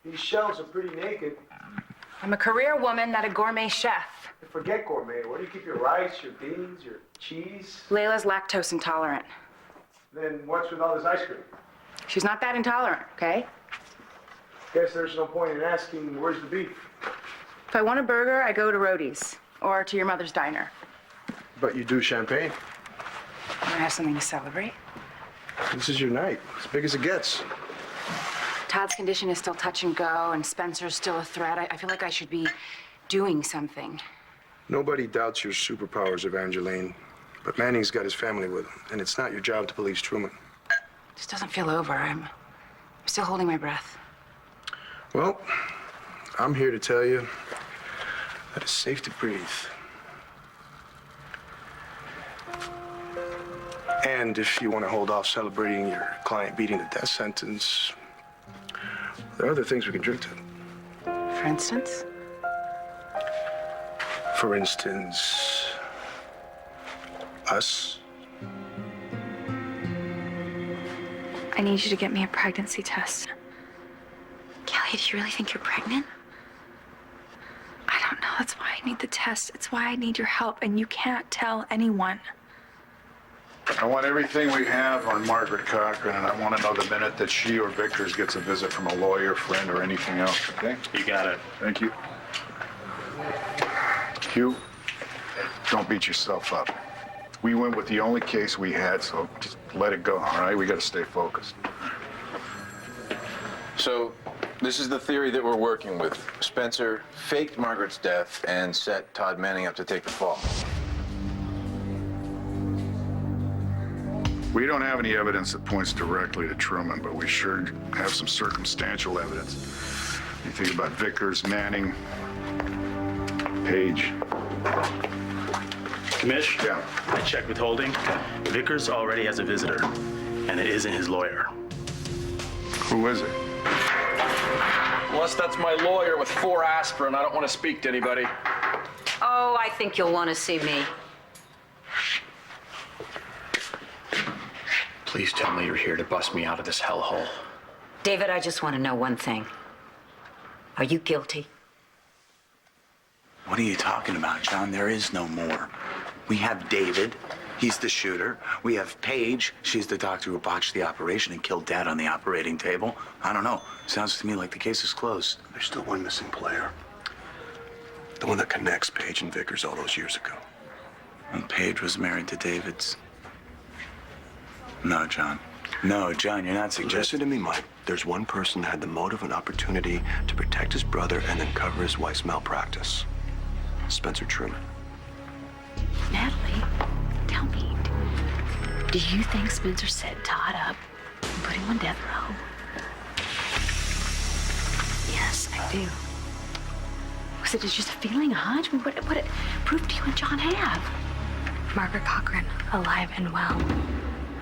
These shelves are pretty naked. I'm a career woman, not a gourmet chef. Forget gourmet. Where do you keep your rice, your beans, your cheese? Layla's lactose intolerant. Then what's with all this ice cream? She's not that intolerant, okay? Guess there's no point in asking, where's the beef? If I want a burger, I go to Rhodey's or to your mother's diner. But you do champagne. I have something to celebrate. This is your night, as big as it gets. Todd's condition is still touch and go, and Spencer's still a threat. I feel like I should be doing something. Nobody doubts your superpowers, Evangeline. But Manning's got his family with him, and it's not your job to police Truman. This doesn't feel over. I'm still holding my breath. Well, I'm here to tell you that it's safe to breathe. And if you want to hold off celebrating your client beating the death sentence, there are other things we can drink to. For instance? For instance, us. I need you to get me a pregnancy test. Kelly, do you really think you're pregnant? I don't know. That's why I need the test. It's why I need your help, and you can't tell anyone. I want everything we have on Margaret Cochran, and I want to know the minute that she or Vickers gets a visit from a lawyer, friend, or anything else, okay? You got it. Thank you. Hugh, don't beat yourself up. We went with the only case we had, so just let it go, all right? We got to stay focused. So, this is the theory that we're working with. Spencer faked Margaret's death and set Todd Manning up to take the fall. We don't have any evidence that points directly to Truman, but we sure have some circumstantial evidence. You think about Vickers, Manning, Page. Commish? Yeah. I checked with Holding. Vickers already has a visitor, and it isn't his lawyer. Who is it? Unless that's my lawyer with 4 aspirin, I don't want to speak to anybody. Oh, I think you'll want to see me. Please tell me you're here to bust me out of this hellhole. David, I just want to know one thing. Are you guilty? What are you talking about, John? There is no more. We have David. He's the shooter. We have Paige. She's the doctor who botched the operation and killed Dad on the operating table. I don't know. Sounds to me like the case is closed. There's still one missing player. The one that connects Paige and Vickers all those years ago. And Paige was married to David's. No, John. No, John, you're not suggesting... Listen to me, Mike. There's one person that had the motive and opportunity to protect his brother and then cover his wife's malpractice. Spencer Truman. Natalie, tell me, do you think Spencer set Todd up and put him on death row? Yes, I do. Was it just a feeling, a hunch? I mean, what proof do you and John have? Margaret Cochran, alive and well.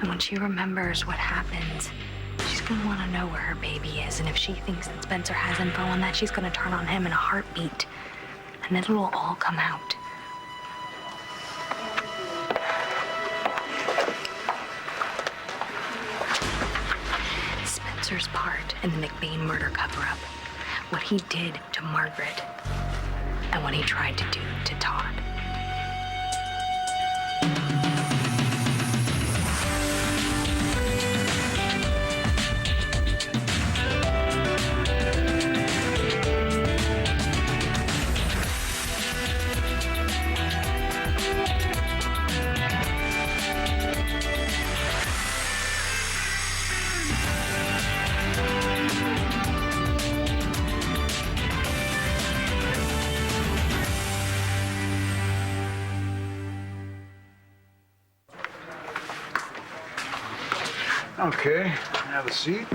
And when she remembers what happened, she's gonna want to know where her baby is. And if she thinks that Spencer has info on that, she's gonna turn on him in a heartbeat. And then it'll all come out. Spencer's part in the McBain murder cover-up. What he did to Margaret and what he tried to do to Todd. Okay, have a seat.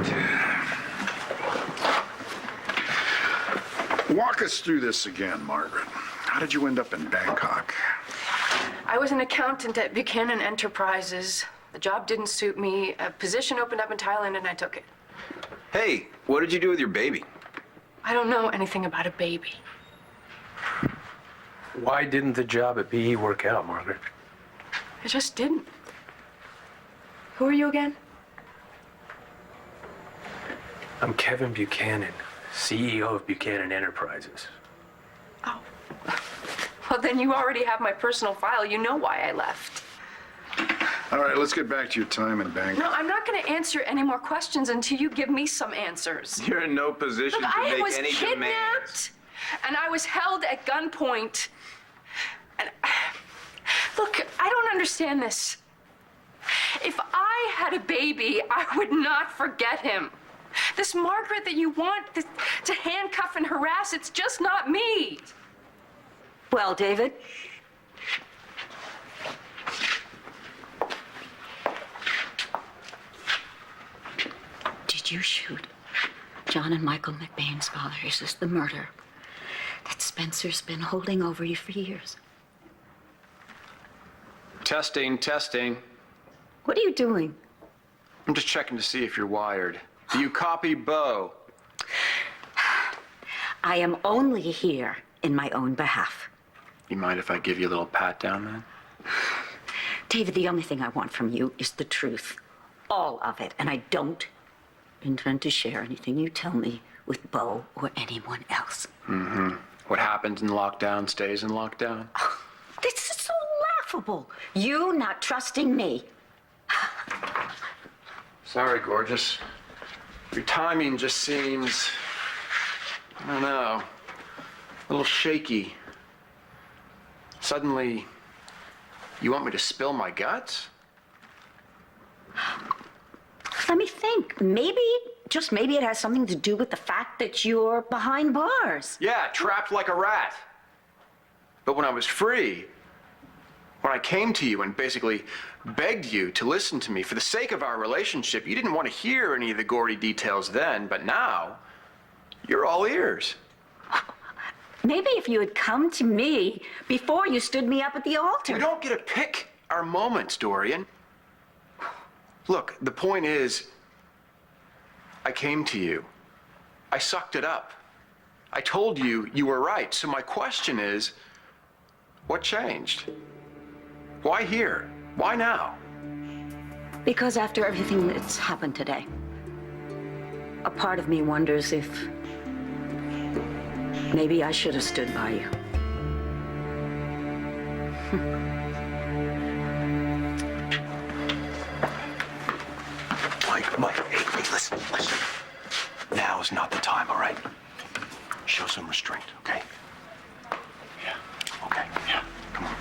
Walk us through this again, Margaret. How did you end up in Bangkok? I was an accountant at Buchanan Enterprises. The job didn't suit me. A position opened up in Thailand, and I took it. Hey, what did you do with your baby? I don't know anything about a baby. Why didn't the job at BE work out, Margaret? It just didn't. Who are you again? I'm Kevin Buchanan. CEO of Buchanan Enterprises. Oh. Well, then you already have my personal file. You know why I left. All right, let's get back to your time in bank. No, I'm not going to answer any more questions until you give me some answers. You're in no position Look, to I make was any kidnapped, demands. and I was held at gunpoint. And look, I don't understand this. If I had a baby, I would not forget him. This Margaret that you want to handcuff and harass, it's just not me. Well, David? Did you shoot John and Michael McBain's father? Is this the murder that Spencer's been holding over you for years? Testing, testing. What are you doing? I'm just checking to see if you're wired. Do you copy, Bo? I am only here in my own behalf. You mind if I give you a little pat down, man? David, the only thing I want from you is the truth. All of it. And I don't intend to share anything you tell me with Bo or anyone else. Mm-hmm. What happens in lockdown stays in lockdown. Oh, this is so laughable. You not trusting me. Sorry, gorgeous. Your timing just seems, I don't know, a little shaky. Suddenly, you want me to spill my guts? Let me think. Maybe, just maybe it has something to do with the fact that you're behind bars. Yeah, trapped like a rat. But when I was free, when I came to you and basically begged you to listen to me for the sake of our relationship, you didn't want to hear any of the gory details then, but now, you're all ears. Maybe if you had come to me before you stood me up at the altar. We don't get to pick our moments, Dorian. Look, the point is, I came to you. I sucked it up. I told you you were right. So my question is, what changed? Why here? Why now? Because after everything that's happened today, a part of me wonders if maybe I should have stood by you. Mike, hey, listen. Now is not the time, all right? Show some restraint, okay? Yeah, okay, yeah, come on.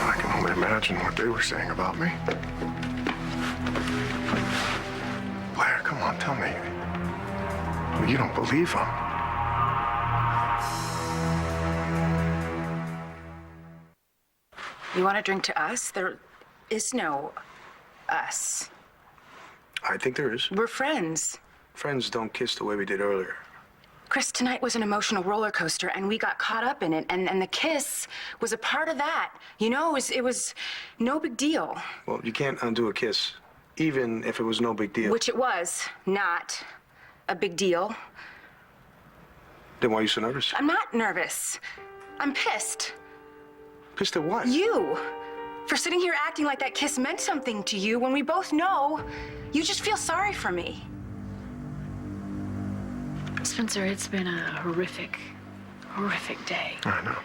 I can only imagine what they were saying about me. Blair, come on, tell me. You don't believe them. You want to drink to us? There is no us. I think there is. We're friends. Friends don't kiss the way we did earlier. Chris, tonight was an emotional roller coaster, and we got caught up in it, and the kiss was a part of that. You know, it was no big deal. Well, you can't undo a kiss, even if it was no big deal. Which it was not a big deal. Then why are you so nervous? I'm not nervous. I'm pissed. Pissed at what? You. For sitting here acting like that kiss meant something to you when we both know you just feel sorry for me. Spencer, it's been a horrific day. I know.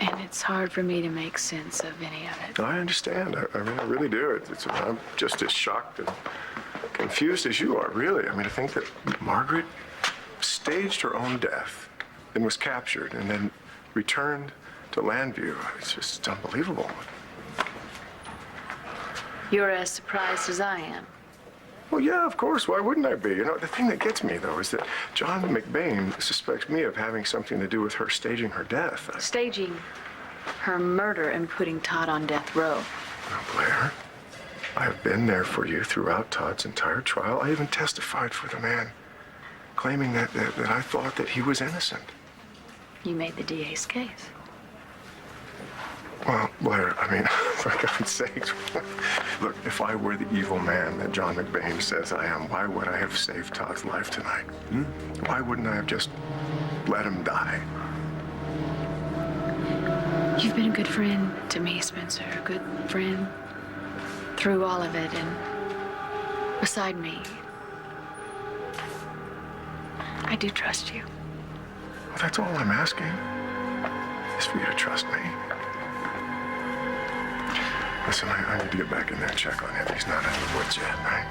And it's hard for me to make sense of any of it. I understand. I mean, I really do. I'm just as shocked and confused as you are, really. I mean, to think that Margaret staged her own death and was captured and then returned to Landview. It's just unbelievable. You're as surprised as I am. Well, yeah, of course. Why wouldn't I be? You know, the thing that gets me, though, is that John McBain suspects me of having something to do with her staging her death. Staging her murder and putting Todd on death row. Now, Blair, I have been there for you throughout Todd's entire trial. I even testified for the man, claiming that I thought that he was innocent. You made the DA's case. Well, Blair, I mean, for God's sakes, look, if I were the evil man that John McBain says I am, why would I have saved Todd's life tonight? Why wouldn't I have just let him die? You've been a good friend to me, Spencer. A good friend through all of it and beside me. I do trust you. Well, that's all I'm asking, is for you to trust me. Listen, I need to get back in there and check on him. He's not in the woods yet, right?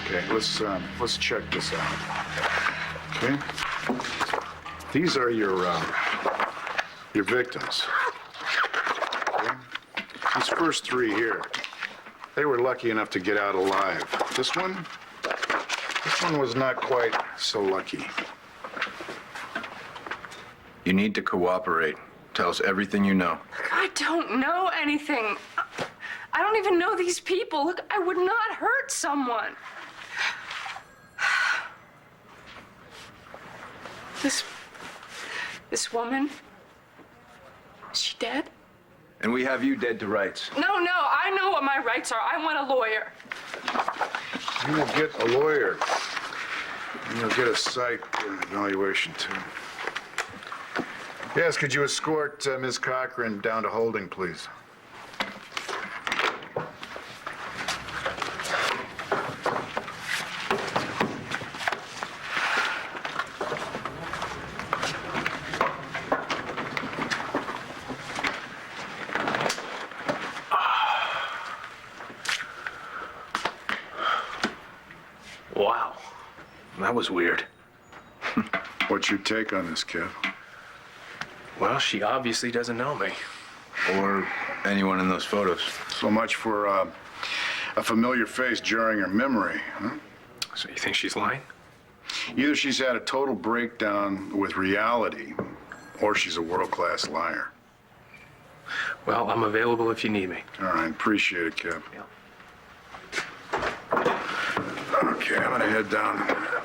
Okay, let's check this out. Okay? These are your victims. Okay? These first three here, they were lucky enough to get out alive. This one was not quite so lucky. You need to cooperate. Tell us everything you know. I don't know anything. I don't even know these people. Look, I would not hurt someone. This woman, is she dead? And we have you dead to rights. No, I know what my rights are. I want a lawyer. You will get a lawyer. And you'll get a psych evaluation, too. Yes, could you escort Ms. Cochran down to holding, please? Wow. That was weird. What's your take on this, Kev? Well, she obviously doesn't know me. Or anyone in those photos. So much for a familiar face jarring her memory, huh? So you think she's lying? Either she's had a total breakdown with reality, or she's a world-class liar. Well, I'm available if you need me. All right, appreciate it, Kev. Yeah. Okay, I'm gonna head down,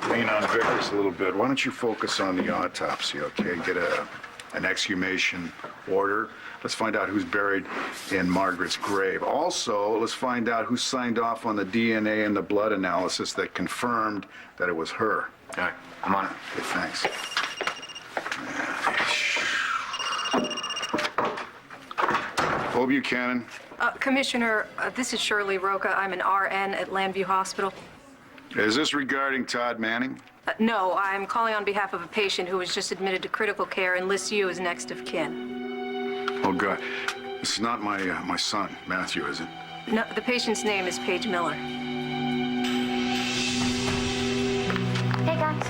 lean on Vickers a little bit. Why don't you focus on the autopsy, okay? Get an exhumation order. Let's find out who's buried in Margaret's grave. Also, let's find out who signed off on the DNA and the blood analysis that confirmed that it was her. All right, I'm on it. Okay, thanks. Bo Buchanan. Commissioner, this is Shirley Roca. I'm an RN at Lambview Hospital. Is this regarding Todd Manning? No, I'm calling on behalf of a patient who was just admitted to critical care and lists you as next of kin. Oh, God. This is not my son, Matthew, is it? No, the patient's name is Paige Miller. Hey, guys.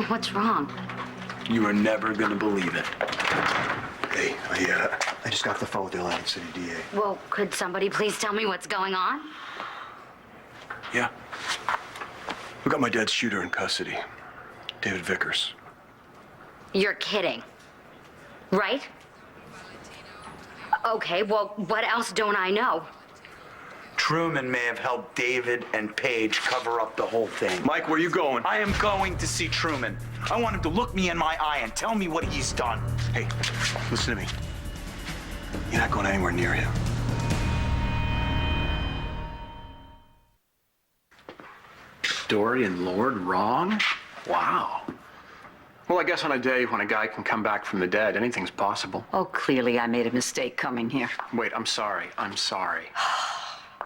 What's wrong? You are never gonna believe it. Hey, I just got off the phone with the Atlantic City DA. Well, could somebody please tell me what's going on? Yeah. We got my dad's shooter in custody, David Vickers. You're kidding. Right? Okay, well, what else don't I know? Truman may have helped David and Paige cover up the whole thing. Mike, where you going? I am going to see Truman. I want him to look me in my eye and tell me what he's done. Hey, listen to me. You're not going anywhere near him. Dory and Lord wrong? Wow. Well, I guess on a day when a guy can come back from the dead, anything's possible. Oh, clearly I made a mistake coming here. Wait, I'm sorry.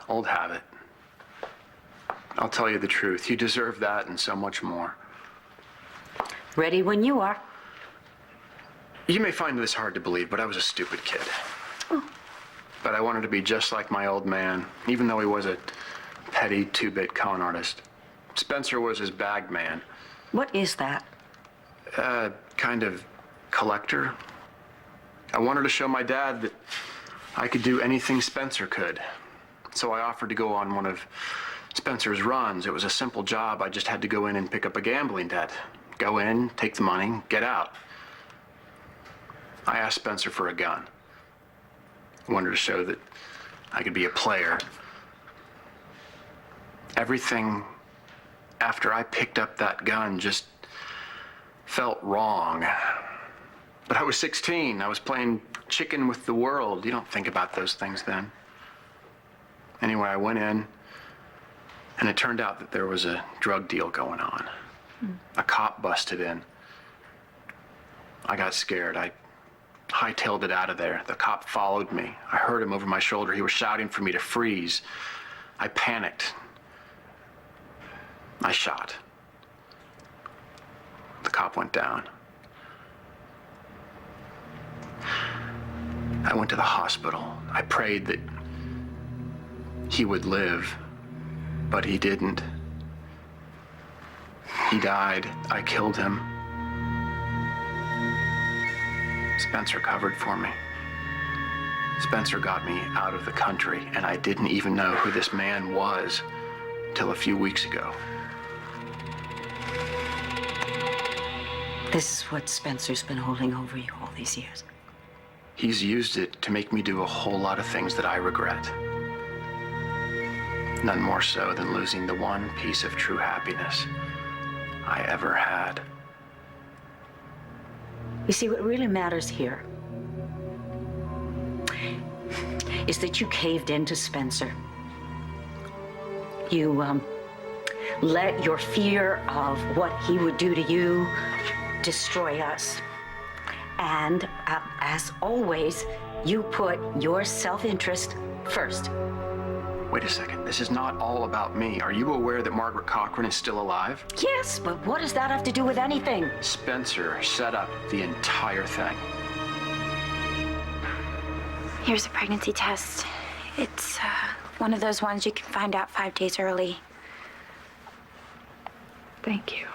Old habit. I'll tell you the truth. You deserve that and so much more. Ready when you are. You may find this hard to believe, but I was a stupid kid. But I wanted to be just like my old man, even though he was a petty two-bit con artist. Spencer was his bag man. What is that? Kind of collector. I wanted to show my dad that I could do anything Spencer could. So I offered to go on one of Spencer's runs. It was a simple job. I just had to go in and pick up a gambling debt. Go in, take the money, get out. I asked Spencer for a gun. I wanted to show that I could be a player. Everything after I picked up that gun just felt wrong. But I was 16. I was playing chicken with the world. You don't think about those things then. Anyway, I went in, and it turned out that there was a drug deal going on. A cop busted in. I got scared. I hightailed it out of there. The cop followed me. I heard him over my shoulder. He was shouting for me to freeze. I panicked. I shot. The cop went down. I went to the hospital. I prayed that he would live, but he didn't. He died. I killed him. Spencer covered for me. Spencer got me out of the country, and I didn't even know who this man was till a few weeks ago. This is what Spencer's been holding over you all these years. He's used it to make me do a whole lot of things that I regret. None more so than losing the one piece of true happiness I ever had. You see, what really matters here is that you caved into Spencer. You let your fear of what he would do to you destroy us. And as always, you put your self-interest first. Wait a second, this is not all about me. Are you aware that Margaret Cochran is still alive? Yes, but what does that have to do with anything? Spencer set up the entire thing. Here's a pregnancy test. It's one of those ones you can find out 5 days early. Thank you.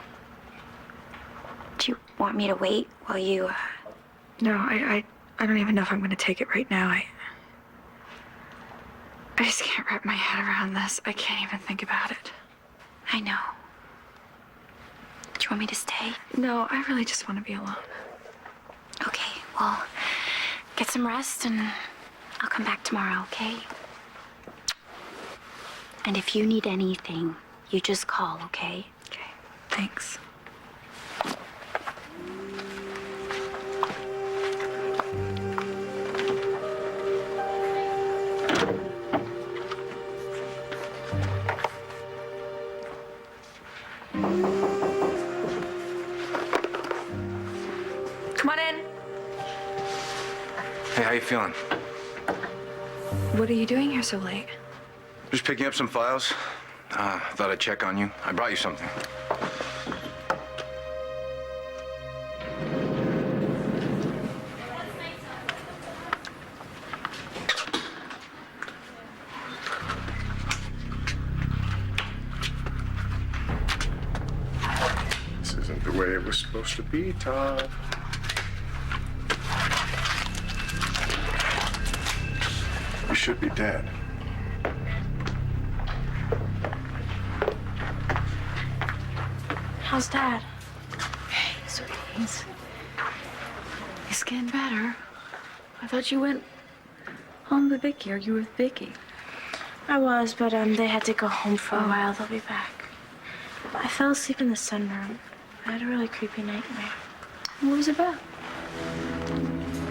Do you want me to wait while you... No, I don't even know if I'm going to take it right now. I just can't wrap my head around this. I can't even think about it. I know. Do you want me to stay? No, I really just want to be alone. Okay, well, get some rest and I'll come back tomorrow, okay? And if you need anything, you just call, okay? Okay, thanks. Come on in. Hey, how you feeling? What are you doing here so late? Just picking up some files. Thought I'd check on you. I brought you something. This isn't the way it was supposed to be, Todd. You should be dead. How's Dad? Hey, sweetie, he's getting better. I thought you went home with Vicky, or you were with Vicky. I was, but they had to go home for a while. They'll be back. I fell asleep in the sunroom. I had a really creepy nightmare. What was it about?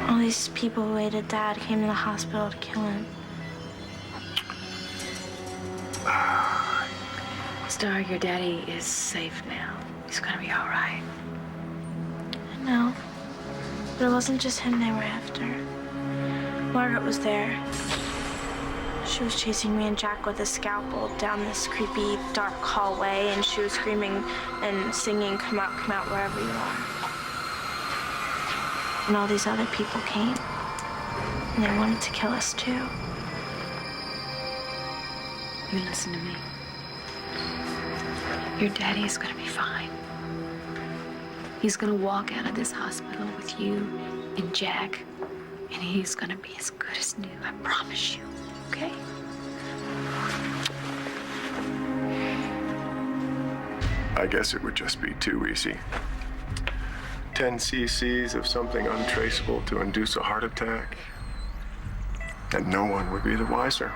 All these people who hated Dad came to the hospital to kill him. Star, your daddy is safe now. He's gonna be all right. I know. But it wasn't just him they were after. Margaret was there. She was chasing me and Jack with a scalpel down this creepy, dark hallway, and she was screaming and singing, come out, wherever you are. And all these other people came. And they wanted to kill us, too. You listen to me. Your daddy is gonna be fine. He's gonna walk out of this hospital with you and Jack, and he's gonna be as good as new, I promise you, okay? I guess it would just be too easy. 10 cc's of something untraceable to induce a heart attack. And no one would be the wiser.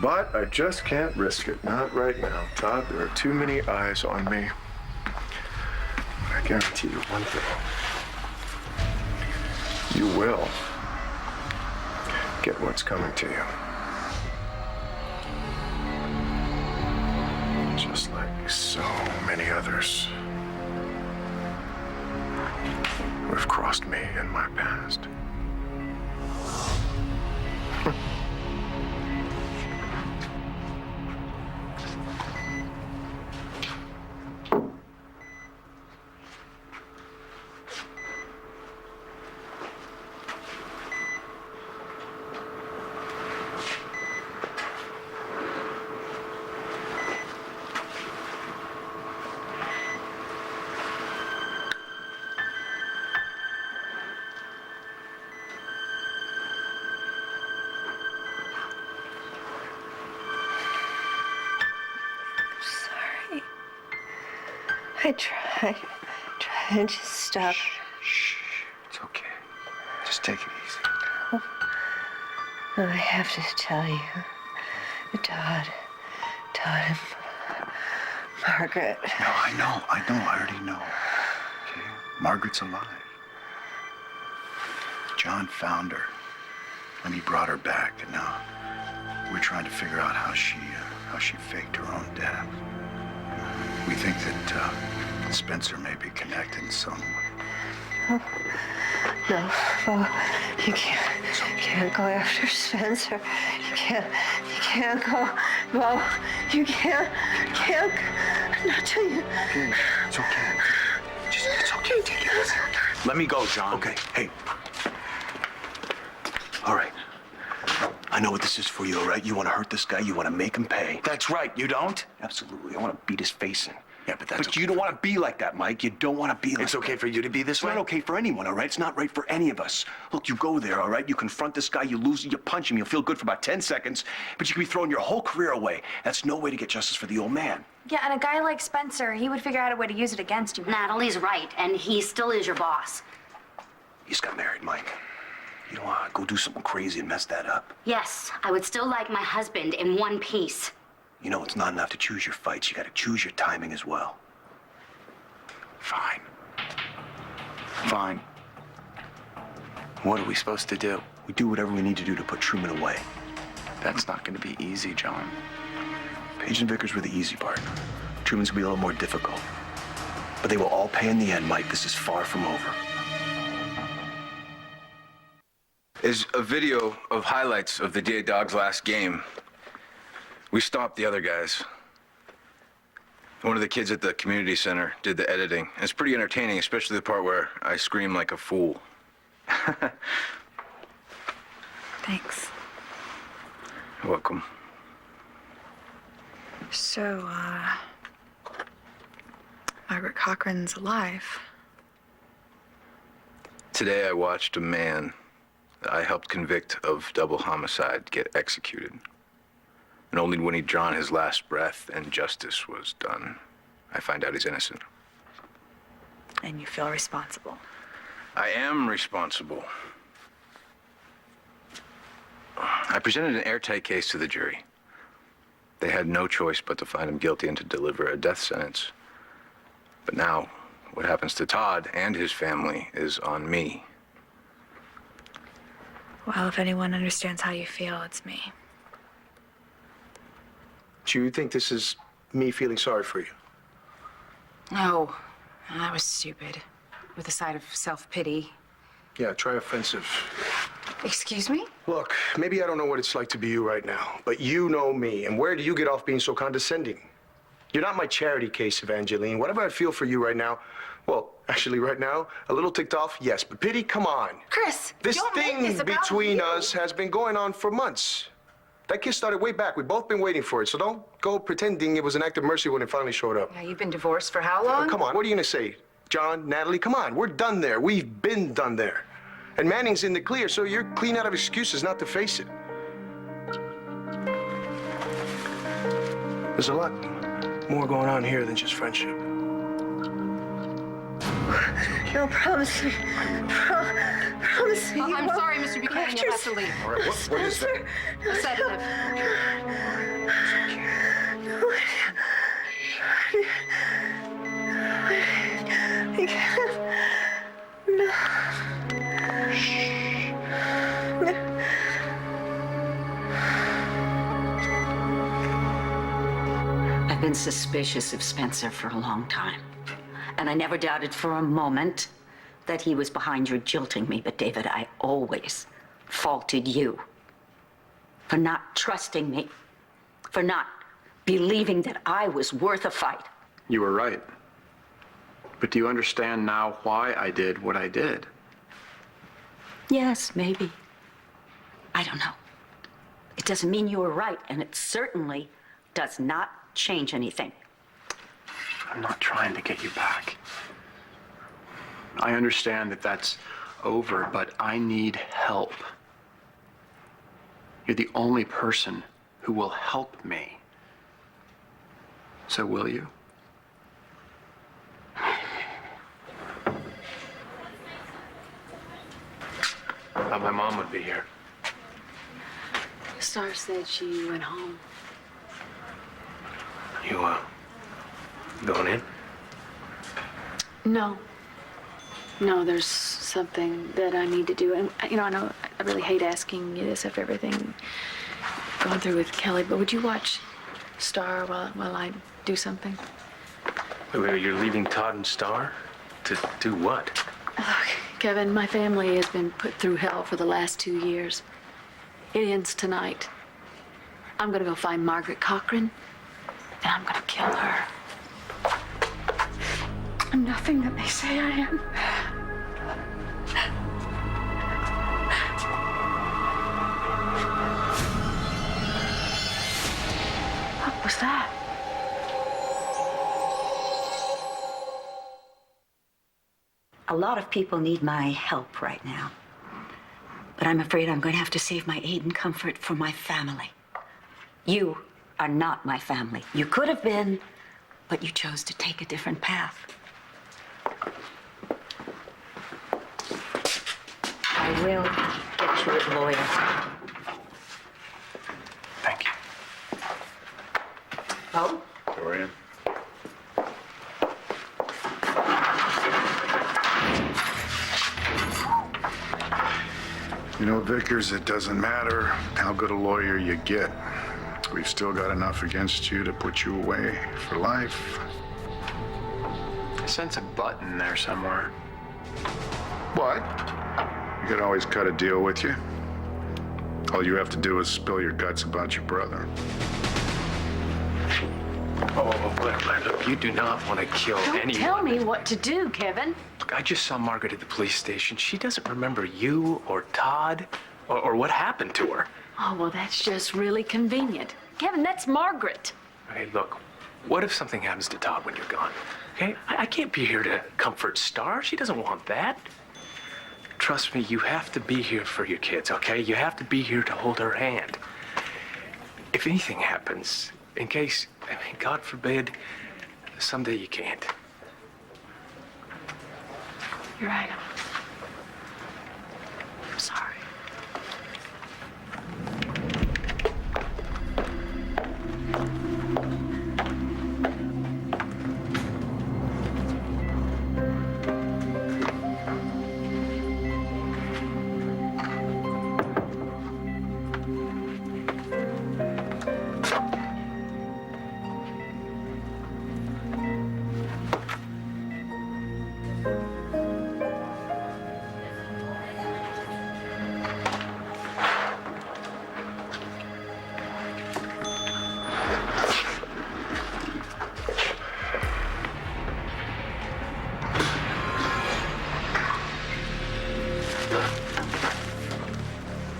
But I just can't risk it. Not right now, Todd. There are too many eyes on me. I guarantee you one thing. You will get what's coming to you. Just like so many others who have crossed me in my past. I tried to stop. Shh. It's okay. Just take it easy. I have to tell you, Todd and Margaret. No, I know. I already know. Okay? Margaret's alive. John found her, and he brought her back, and now we're trying to figure out how she faked her own death. We think that Spencer may be connected in some way. Oh, no, you can't go after Spencer. You can't go. Well, you can't. Not till you. Okay, it's okay. It's okay. Take it easy. Let me go, John. Okay, hey. All right. I know what this is for you, all right? You want to hurt this guy. You want to make him pay. That's right. You don't? Absolutely. I want to beat his face in. Yeah, but that's But you don't want to be like that, Mike. You don't want to be like It's okay that. for you to be this It's way? not okay for anyone, all right? It's not right for any of us. Look, you go there, all right? You confront this guy, you lose it, you punch him, you'll feel good for about 10 seconds, but you could be throwing your whole career away. That's no way to get justice for the old man. Yeah, and a guy like Spencer, he would figure out a way to use it against you. Natalie's right, and he still is your boss. You just got married, Mike. You don't want to go do something crazy and mess that up. Yes, I would still like my husband in one piece. You know, it's not enough to choose your fights. You got to choose your timing as well. Fine. What are we supposed to do? We do whatever we need to do to put Truman away. That's not going to be easy, John. Page and Vickers were the easy part. Truman's gonna be a little more difficult. But they will all pay in the end, Mike. This is far from over. Is a video of highlights of the J-Dog's last game. We stopped the other guys. One of the kids at the community center did the editing. And it's pretty entertaining, especially the part where I scream like a fool. Thanks. You're welcome. So, Margaret Cochran's alive. Today I watched a man that I helped convict of double homicide get executed. And only when he'd drawn his last breath and justice was done, I find out he's innocent. And you feel responsible. I am responsible. I presented an airtight case to the jury. They had no choice but to find him guilty and to deliver a death sentence. But now, what happens to Todd and his family is on me. Well, if anyone understands how you feel, it's me. Do you think this is me feeling sorry for you? No, that was stupid. With a side of self-pity. Yeah, try offensive. Excuse me? Look, maybe I don't know what it's like to be you right now, but you know me, and where do you get off being so condescending? You're not my charity case, Evangeline. Whatever I feel for you right now, well, actually right now, a little ticked off, yes, but pity, come on. Chris, This don't make thing this about between you. us has been going on for months. That kiss started way back. We've both been waiting for it, so don't go pretending it was an act of mercy when it finally showed up. Yeah, you've been divorced for how long? Oh, come on, what are you gonna say? John, Natalie, come on, we're done there. We've been done there. And Manning's in the clear, so you're clean out of excuses not to face it. There's a lot more going on here than just friendship. No, promise me. promise me. I'm sorry, Mr. Buchanan, you'll have to leave. All right, what is that? A sedative. I can't. No. I've been suspicious of Spencer for a long time. And I never doubted for a moment that he was behind your jilting me. But David, I always faulted you for not trusting me, for not believing that I was worth a fight. You were right. But do you understand now why I did what I did? Yes, maybe. I don't know. It doesn't mean you were right, and it certainly does not change anything. I'm not trying to get you back. I understand that that's over, but I need help. You're the only person who will help me. So will you? Thought my mom would be here. Star said she went home. You, going in? No. No, there's something that I need to do. And, you know, I know I really hate asking you this after everything going through with Kelly, but would you watch Star while I do something? Wait, you're leaving Todd and Star? To do what? Look, Kevin, my family has been put through hell for the last 2 years. It ends tonight. I'm gonna go find Margaret Cochran, and I'm gonna kill her. I'm nothing that they say I am. What was that? A lot of people need my help right now. But I'm afraid I'm going to have to save my aid and comfort for my family. You are not my family. You could have been, but you chose to take a different path. I will get you a lawyer. Thank you. Oh? Dorian. You know, Vickers, it doesn't matter how good a lawyer you get. We've still got enough against you to put you away for life. I sense a button there somewhere. What? You can always cut a deal with you. All you have to do is spill your guts about your brother. Look, you do not want to kill Don't anyone. tell me what to do, Kevin. Look, I just saw Margaret at the police station. She doesn't remember you or Todd or what happened to her. Oh, well, that's just really convenient. Kevin, that's Margaret. Okay, look, what if something happens to Todd when you're gone? Okay, I can't be here to comfort Star. She doesn't want that. Trust me, you have to be here for your kids, okay? You have to be here to hold her hand. If anything happens, in case, God forbid, someday you can't. You're right. I'm sorry.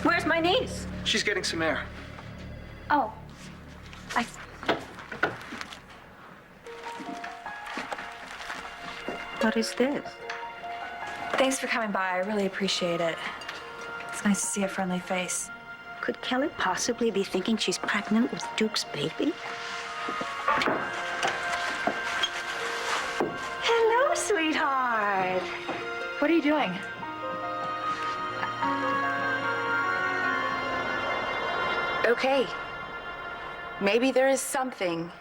Where's my niece? She's getting some air. Oh, What is this? Thanks for coming by. I really appreciate it. It's nice to see a friendly face. Could Kelly possibly be thinking she's pregnant with Duke's baby? Hello, sweetheart. What are you doing? Okay. Maybe there is something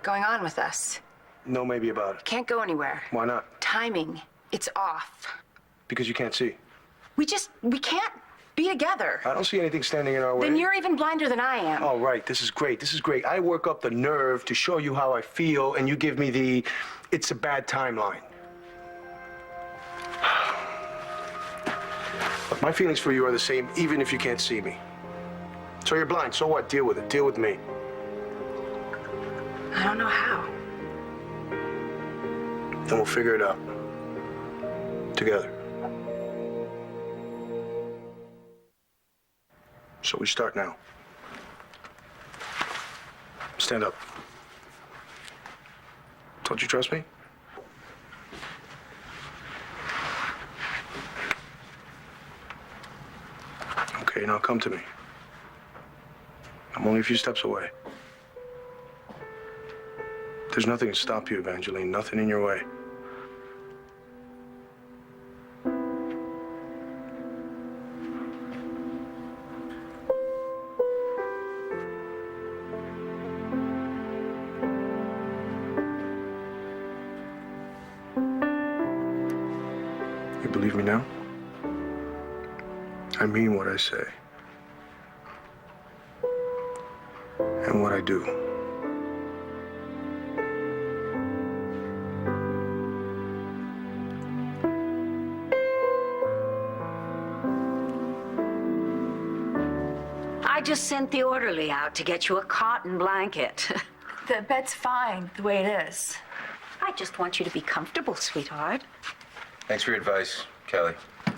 going on with us. No maybe about it. Can't go anywhere. Why not? Timing. It's off. Because you can't see. We can't be together. I don't see anything standing in our way. Then you're even blinder than I am. All right, this is great. This is great. I work up the nerve to show you how I feel, and you give me the, it's a bad timeline. But my feelings for you are the same, even if you can't see me. So you're blind. So what? Deal with it. Deal with me. I don't know how. Then we'll figure it out. Together. So we start now. Stand up. Don't you trust me? Okay, now come to me. I'm only a few steps away. There's nothing to stop you, Evangeline. Nothing in your way. You believe me now? I mean what I say. And what I do. I just sent the orderly out to get you a cotton blanket. The bed's fine the way it is. I just want you to be comfortable, sweetheart. Thanks for your advice, Kelly.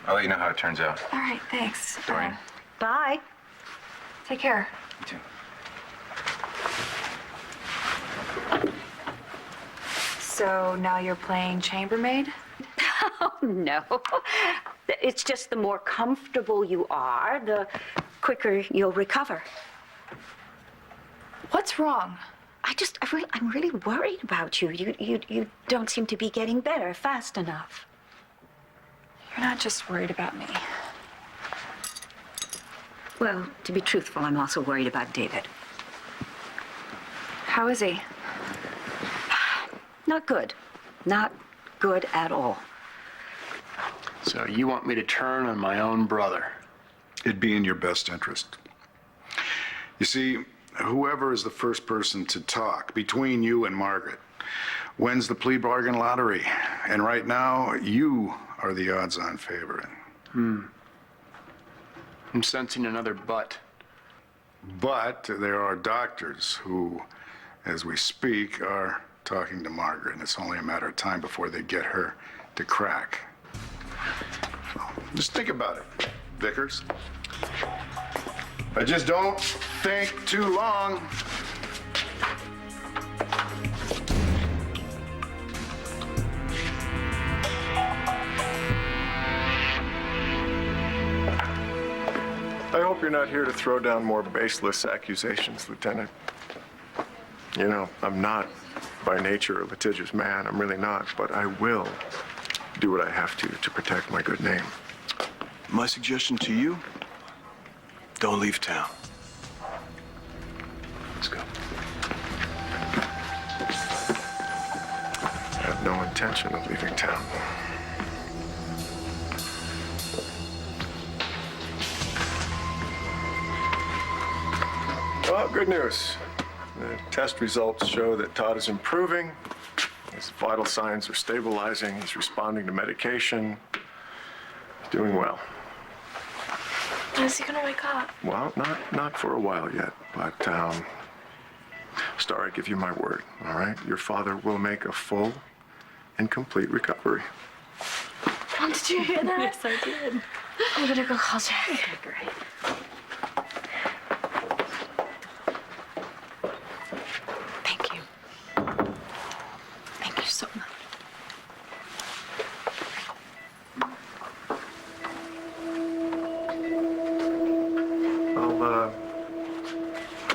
I'll let you know how it turns out. All right, thanks. Dorian. Bye. Take care. You too. So now you're playing chambermaid? Oh, no. It's just the more comfortable you are, the quicker you'll recover. What's wrong? I'm really worried about you. You don't seem to be getting better fast enough. You're not just worried about me. Well, to be truthful, I'm also worried about David. How is he? Not good. Not good at all. So you want me to turn on my own brother? It'd be in your best interest. You see, whoever is the first person to talk between you and Margaret wins the plea bargain lottery. And right now, you are the odds-on favorite. I'm sensing another but. But there are doctors who, as we speak, are talking to Margaret, and it's only a matter of time before they get her to crack. So, just think about it, Vickers. But just don't think too long. I hope you're not here to throw down more baseless accusations, Lieutenant. You know, I'm not by nature a litigious man. I'm really not. But I will do what I have to protect my good name. My suggestion to you, don't leave town. Let's go. I have no intention of leaving town. Well, good news. The test results show that Todd is improving. His vital signs are stabilizing. He's responding to medication. He's doing well. When is he gonna wake up? Well, not for a while yet, but, Star, I give you my word, all right? Your father will make a full and complete recovery. Mom, did you hear that? Yes, I did. I'm gonna go call Jack. Okay, great. Thank you. Thank you so much. I'll,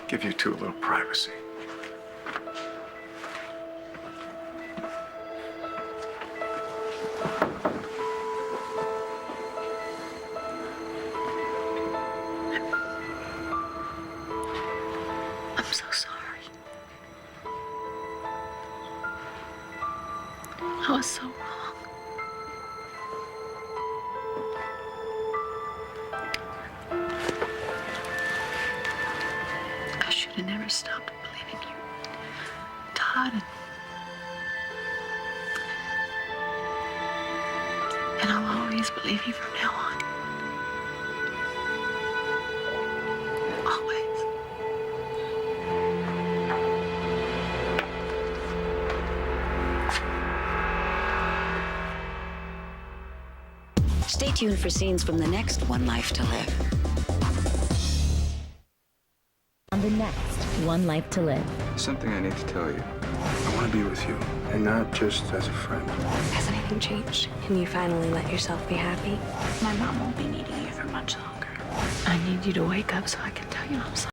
give you two a little privacy. was so wrong. I should have never stopped believing you, Todd. And I'll always believe you from now on. Always. Stay tuned for scenes from the next One Life to Live. On the next One Life to Live. Something I need to tell you. I want to be with you, and not just as a friend. Has anything changed? Can you finally let yourself be happy? My mom won't be needing you for much longer. I need you to wake up so I can tell you I'm sorry.